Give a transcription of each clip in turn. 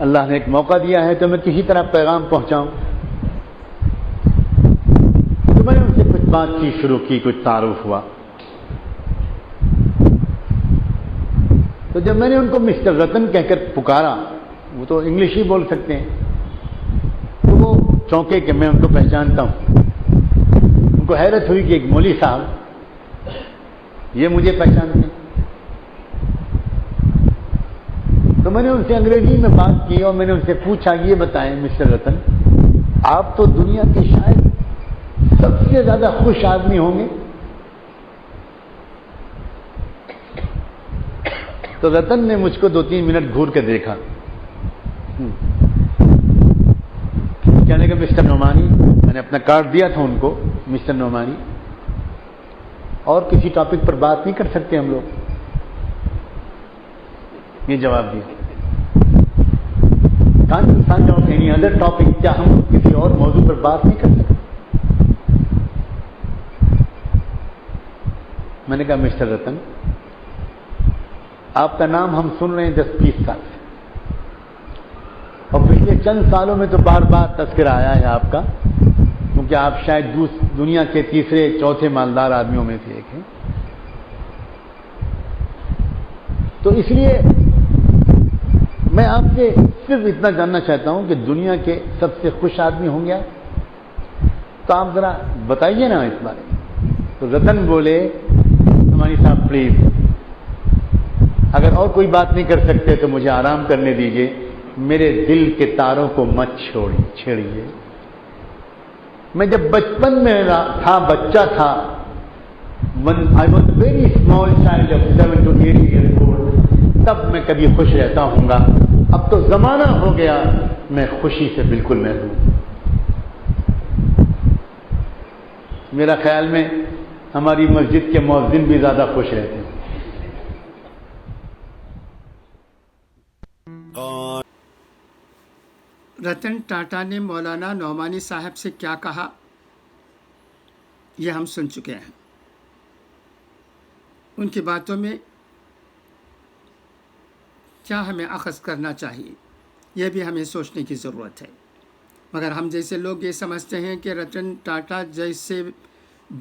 اللہ نے ایک موقع دیا ہے تو میں کسی طرح پیغام پہنچاؤں. تو میں نے ان سے کچھ بات چیت شروع کی, کچھ تعارف ہوا. تو جب میں نے ان کو مسٹر رتن کہہ کر پکارا, وہ تو انگلش ہی بول سکتے ہیں, تو وہ چونکے کہ میں ان کو پہچانتا ہوں. ان کو حیرت ہوئی کہ ایک مولوی صاحب یہ مجھے پہچانتے ہیں. تو میں نے ان سے انگریزی میں بات کی اور میں نے ان سے پوچھا, یہ بتائیں مسٹر رتن, آپ تو دنیا کے شاید سب سے زیادہ خوش آدمی ہوں گے. تو رتن نے مجھ کو 2-3 منٹ گھور کے دیکھا. کہنے کہ مسٹر نعمانی, میں نے اپنا کارڈ دیا تھا ان کو, مسٹر نعمانی اور کسی ٹاپک پر بات نہیں کر سکتے ہم لوگ. یہ جواب دیا. اینی ادر ٹاپک, کیا ہم کسی اور موضوع پر بات نہیں کر سکتے؟ میں نے کہا مسٹر رتن, آپ کا نام ہم سن رہے ہیں 10-20 سال سے, اور پچھلے چند سالوں میں تو بار بار تذکرہ آیا ہے آپ کا, کیونکہ آپ شاید دنیا کے 3-4 مالدار آدمیوں میں سے ایک ہیں. تو اس لیے میں آپ سے صرف اتنا جاننا چاہتا ہوں کہ دنیا کے سب سے خوش آدمی ہوں گے آپ, تو آپ ذرا بتائیے نا اس بارے میں. تو رتن بولے, ہماری صاحب پلیز, اگر اور کوئی بات نہیں کر سکتے تو مجھے آرام کرنے دیجیے, میرے دل کے تاروں کو مت چھیڑیے. میں جب بچپن میں تھا, بچہ تھا, when I was a very small child of 7 to 8 years old, تب میں کبھی خوش رہتا ہوں گا. اب تو زمانہ ہو گیا, میں خوشی سے بالکل محروم. میرا خیال میں ہماری مسجد کے مؤذن بھی زیادہ خوش رہتے ہیں. رتن ٹاٹا نے مولانا نعمانی صاحب سے کیا کہا یہ ہم سن چکے ہیں. ان کی باتوں میں کیا ہمیں اخذ کرنا چاہیے یہ بھی ہمیں سوچنے کی ضرورت ہے. مگر ہم جیسے لوگ یہ سمجھتے ہیں کہ رتن ٹاٹا جیسے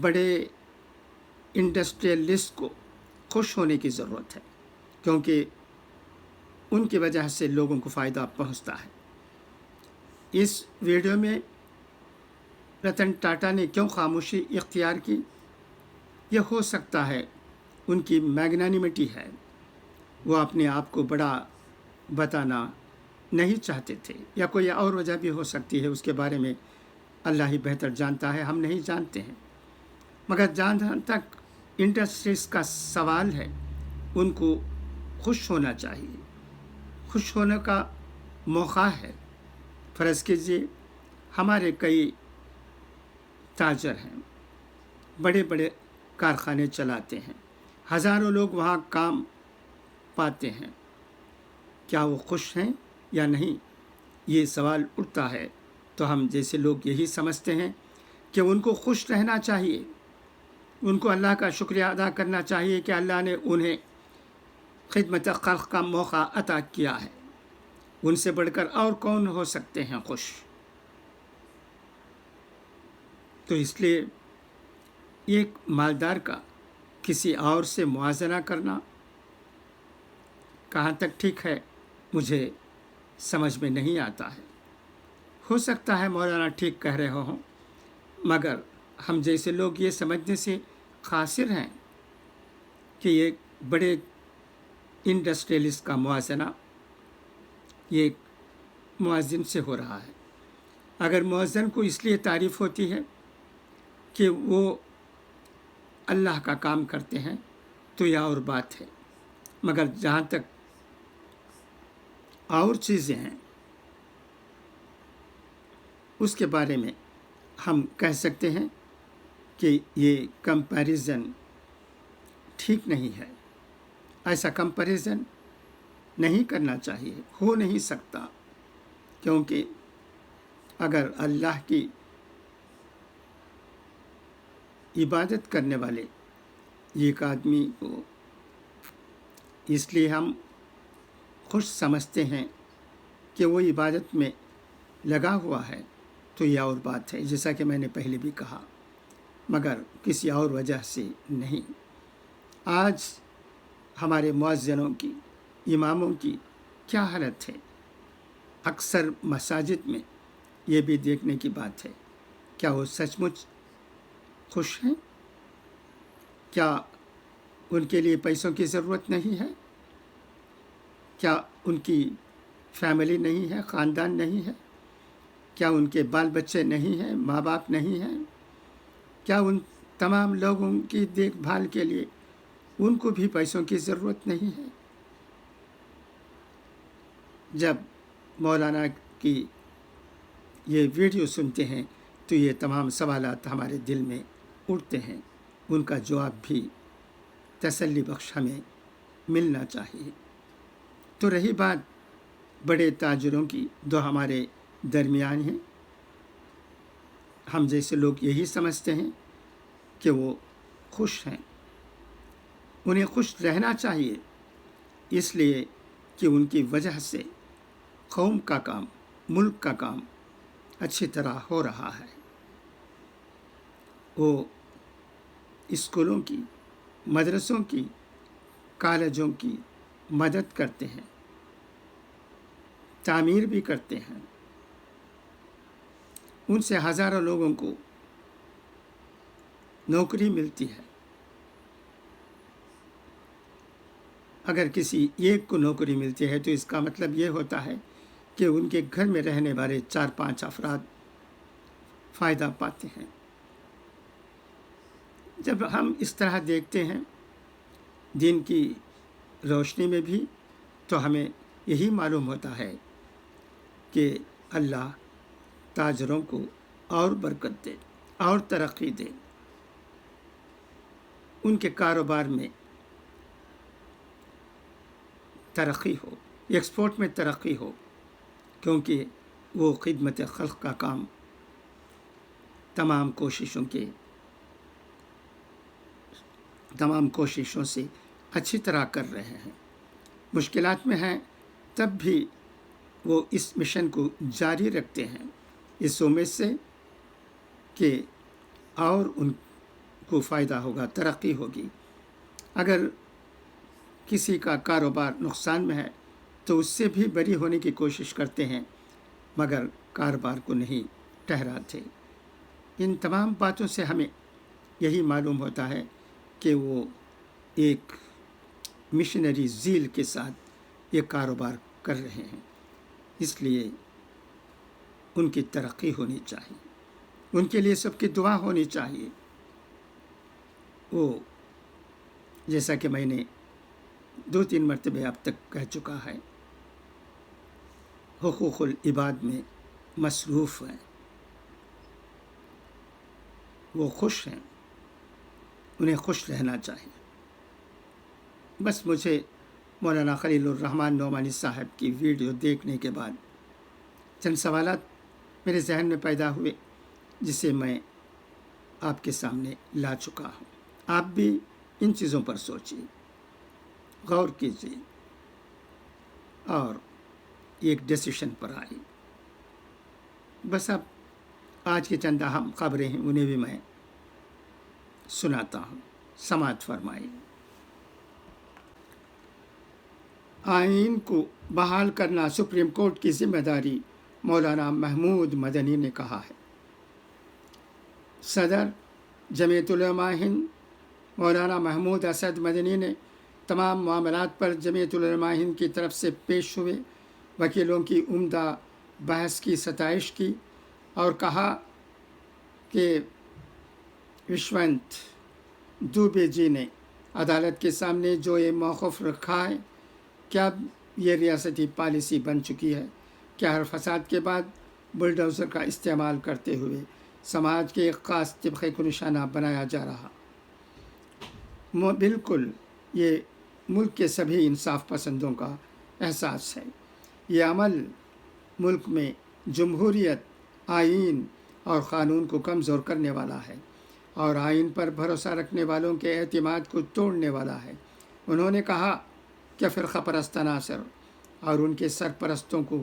بڑے انڈسٹریلسٹ کو خوش ہونے کی ضرورت ہے, کیونکہ ان کی وجہ سے لوگوں کو فائدہ پہنچتا ہے. اس ویڈیو میں رتن ٹاٹا نے کیوں خاموشی اختیار کی؟ یہ ہو سکتا ہے ان کی میگنانیمٹی ہے, وہ اپنے آپ کو بڑا بتانا نہیں چاہتے تھے, یا کوئی اور وجہ بھی ہو سکتی ہے, اس کے بارے میں اللہ ہی بہتر جانتا ہے, ہم نہیں جانتے ہیں. مگر جہاں تک انڈسٹریز کا سوال ہے, ان کو خوش ہونا چاہیے. خوش ہونے کا موقع ہے. فرض کیجیے ہمارے کئی تاجر ہیں, بڑے بڑے کارخانے چلاتے ہیں, ہزاروں لوگ وہاں کام پاتے ہیں, کیا وہ خوش ہیں یا نہیں؟ یہ سوال اٹھتا ہے. تو ہم جیسے لوگ یہی سمجھتے ہیں کہ ان کو خوش رہنا چاہیے, ان کو اللہ کا شکریہ ادا کرنا چاہیے کہ اللہ نے انہیں خدمت خلق کا موقع عطا کیا ہے. ان سے بڑھ کر اور کون ہو سکتے ہیں خوش؟ تو اس لیے ایک مالدار کا کسی اور سے موازنہ کرنا کہاں تک ٹھیک ہے مجھے سمجھ میں نہیں آتا ہے. ہو سکتا ہے مولانا ٹھیک کہہ رہے ہوں, مگر ہم جیسے لوگ یہ سمجھنے سے قاصر ہیں کہ یہ بڑے انڈسٹریلسٹ کا موازنہ یہ ایک مؤذن سے ہو رہا ہے. اگر مؤذن کو اس لیے تعریف ہوتی ہے کہ وہ اللہ کا کام کرتے ہیں تو یہ اور بات ہے, مگر جہاں تک اور چیزیں ہیں اس کے بارے میں ہم کہہ سکتے ہیں کہ یہ کمپیریزن ٹھیک نہیں ہے. ایسا کمپیریزن نہیں کرنا چاہیے, ہو نہیں سکتا, کیونکہ اگر اللہ کی عبادت کرنے والے ایک آدمی کو اس لیے ہم خوش سمجھتے ہیں کہ وہ عبادت میں لگا ہوا ہے تو یہ اور بات ہے، جیسا کہ میں نے پہلے بھی کہا، مگر کسی اور وجہ سے نہیں۔ آج ہمارے مؤذنوں کی، اماموں کی کیا حالت ہے؟ اکثر مساجد میں یہ بھی دیکھنے کی بات ہے، کیا وہ سچ مچ خوش ہیں؟ کیا ان کے لیے پیسوں کی ضرورت نہیں ہے؟ کیا ان کی فیملی نہیں ہے، خاندان نہیں ہے؟ کیا ان کے بال بچے نہیں ہیں، ماں باپ نہیں ہیں؟ کیا ان تمام لوگوں کی دیکھ بھال کے لیے ان کو بھی پیسوں کی ضرورت نہیں ہے؟ جب مولانا کی یہ ویڈیو سنتے ہیں تو یہ تمام سوالات ہمارے دل میں اٹھتے ہیں، ان کا جواب بھی تسلی بخش ہمیں ملنا چاہیے۔ تو رہی بات بڑے تاجروں کی، جو ہمارے درمیان ہیں، ہم جیسے لوگ یہی سمجھتے ہیں کہ وہ خوش ہیں۔ انہیں خوش رہنا چاہیے، اس لیے کہ ان کی وجہ سے قوم کا کام، ملک کا کام اچھی طرح ہو رہا ہے۔ وہ اسکولوں کی، مدرسوں کی، کالجوں کی مدد کرتے ہیں، تعمیر بھی کرتے ہیں، ان سے ہزاروں لوگوں کو نوکری ملتی ہے۔ اگر کسی ایک کو نوکری ملتی ہے تو اس کا مطلب یہ ہوتا ہے کہ ان کے گھر میں رہنے والے 4-5 افراد فائدہ پاتے ہیں۔ جب ہم اس طرح دیکھتے ہیں دین کی روشنی میں بھی، تو ہمیں یہی معلوم ہوتا ہے کہ اللہ تاجروں کو اور برکت دے، اور ترقی دے، ان کے کاروبار میں ترقی ہو، ایکسپورٹ میں ترقی ہو، کیونکہ وہ خدمت خلق کا کام تمام کوششوں سے اچھی طرح کر رہے ہیں۔ مشکلات میں ہیں تب بھی وہ اس مشن کو جاری رکھتے ہیں، اس امید سے کہ اور ان کو فائدہ ہوگا، ترقی ہوگی۔ اگر کسی کا کاروبار نقصان میں ہے تو اس سے بھی بری ہونے کی کوشش کرتے ہیں، مگر کاروبار کو نہیں ٹھہراتے۔ ان تمام باتوں سے ہمیں یہی معلوم ہوتا ہے کہ وہ ایک مشنری زیل کے ساتھ یہ کاروبار کر رہے ہیں، اس لیے ان کی ترقی ہونی چاہیے، ان کے لیے سب کی دعا ہونی چاہیے۔ وہ جیسا کہ میں نے 2-3 مرتبہ اب تک کہہ چکا ہے، حقوق العباد میں مصروف ہیں، وہ خوش ہیں، انہیں خوش رہنا چاہیے۔ بس مجھے مولانا خلیل الرحمن نعمانی صاحب کی ویڈیو دیکھنے کے بعد چند سوالات میرے ذہن میں پیدا ہوئے، جسے میں آپ کے سامنے لا چکا ہوں۔ آپ بھی ان چیزوں پر سوچیے، غور کیجیے اور ایک ڈیسیشن پر آئیے۔ بس اب آج کی چند اہم خبریں ہیں، انہیں بھی میں سناتا ہوں، سماعت فرمائیے۔ آئین کو بحال کرنا سپریم کورٹ کی ذمہ داری، مولانا محمود مدنی نے کہا ہے۔ صدر جمعیت علماء ہند مولانا محمود اسد مدنی نے تمام معاملات پر جمعیت علماء ہند کی طرف سے پیش ہوئے وکیلوں کی عمدہ بحث کی ستائش کی اور کہا کہ یشونت دوبے جی نے عدالت کے سامنے جو یہ موقف رکھا ہے، کیا یہ ریاستی پالیسی بن چکی ہے کہ ہر فساد کے بعد بلڈوزر کا استعمال کرتے ہوئے سماج کے ایک خاص طبقے کو نشانہ بنایا جا رہا۔ بالکل یہ ملک کے سبھی انصاف پسندوں کا احساس ہے۔ یہ عمل ملک میں جمہوریت، آئین اور قانون کو کمزور کرنے والا ہے اور آئین پر بھروسہ رکھنے والوں کے اعتماد کو توڑنے والا ہے۔ انہوں نے کہا کہ فرقہ پرست عناصر اور ان کے سرپرستوں کو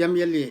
MLA